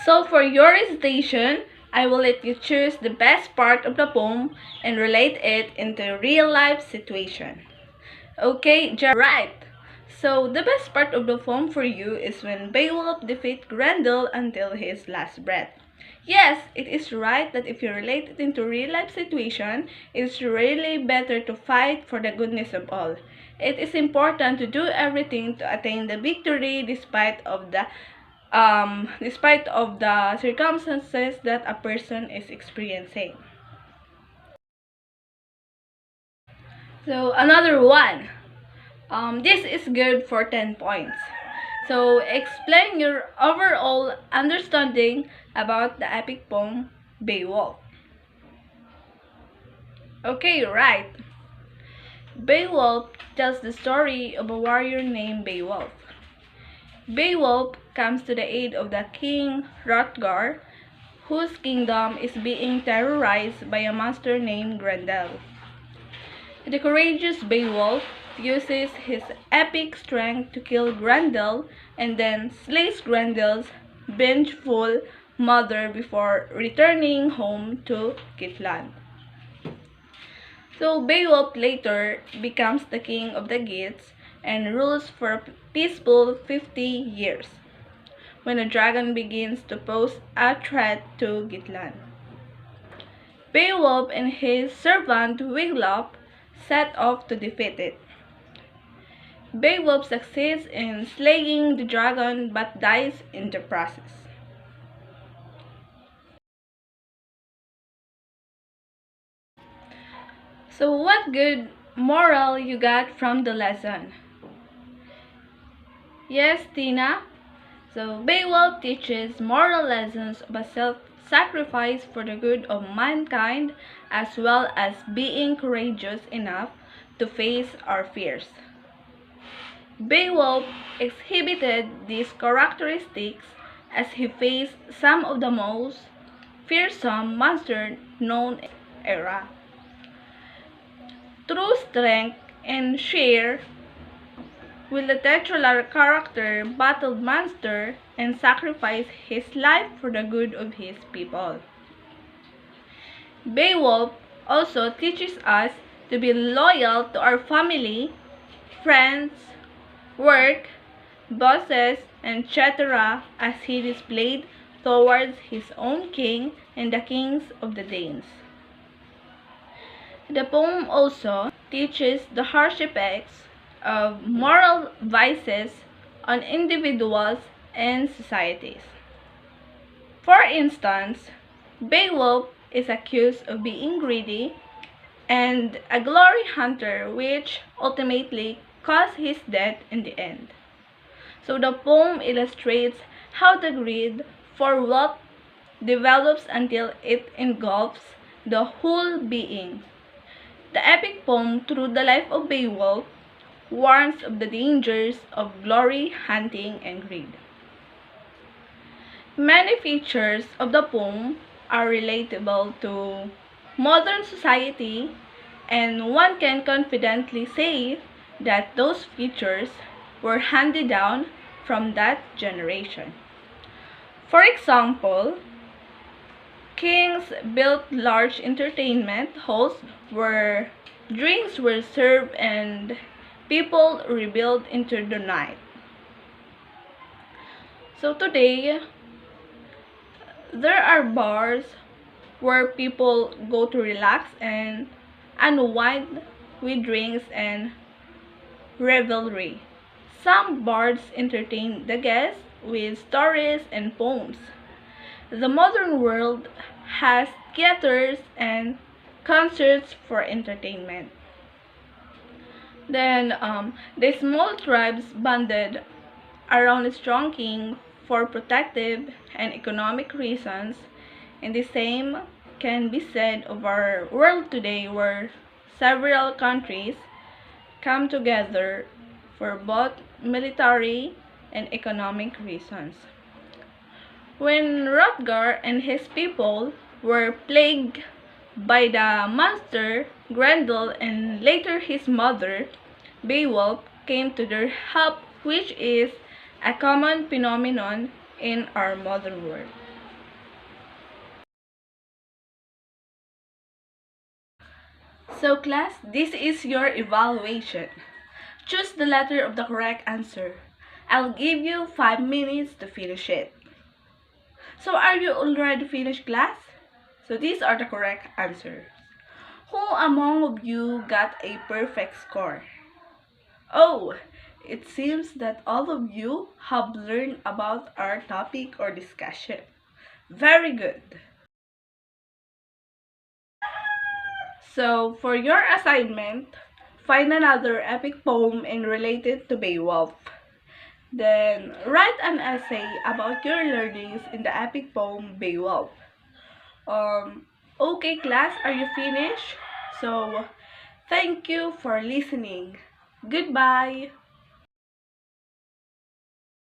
So for your recitation, I will let you choose the best part of the poem and relate it into a real-life situation. Okay, right. So the best part of the poem for you is when Beowulf defeats Grendel until his last breath. Yes, it is right that if you relate it into real-life situation, it is really better to fight for the goodness of all. It is important to do everything to attain the victory despite of the circumstances that a person is experiencing. So another one. This is good for 10 points. So explain your overall understanding about the epic poem Beowulf. Okay, right. Beowulf tells the story of a warrior named Beowulf. Beowulf comes to the aid of the king Hrothgar, whose kingdom is being terrorized by a monster named Grendel. The courageous Beowulf uses his epic strength to kill Grendel and then slays Grendel's vengeful mother before returning home to Kitland. So Beowulf later becomes the king of the Geats and rules for a peaceful 50 years, when a dragon begins to pose a threat to Gitland. Beowulf and his servant Wiglaf set off to defeat it. Beowulf succeeds in slaying the dragon but dies in the process. So what good moral you got from the lesson? Yes, Tina. So Beowulf teaches moral lessons about self-sacrifice for the good of mankind as well as being courageous enough to face our fears. Beowulf exhibited these characteristics as he faced some of the most fearsome monsters known in the era. True strength and sheer will the titular character battle monster and sacrifice his life for the good of his people. Beowulf also teaches us to be loyal to our family, friends, work, bosses, etc. as he displayed towards his own king and the kings of the Danes. The poem also teaches the harsh effects of moral vices on individuals and societies. For instance, Beowulf is accused of being greedy and a glory hunter, which ultimately caused his death in the end. So the poem illustrates how the greed for wealth develops until it engulfs the whole being. The epic poem, Through the Life of Beowulf, warns of the dangers of glory hunting and greed. Many features of the poem are relatable to modern society, and one can confidently say that those features were handed down from that generation. For example, kings built large entertainment halls where drinks were served and people reveled into the night. So today, there are bars where people go to relax and unwind with drinks and revelry. Some bars entertain the guests with stories and poems. The modern world has theaters and concerts for entertainment. Then the small tribes banded around a strong king for protective and economic reasons, and the same can be said of our world today, where several countries come together for both military and economic reasons. When Hrothgar and his people were plagued by the monster Grendel and later his mother, Beowulf came to their help, which is a common phenomenon in our modern world. So class, this is your evaluation. Choose the letter of the correct answer. I'll give you 5 minutes to finish it. So are you already finished, class? So these are the correct answers. Who among of you got a perfect score? Oh, it seems that all of you have learned about our topic or discussion. Very good. So, for your assignment, find another epic poem and relate it to Beowulf. Then, write an essay about your learnings in the epic poem Beowulf. Okay, class, are you finished? So, thank you for listening. Goodbye.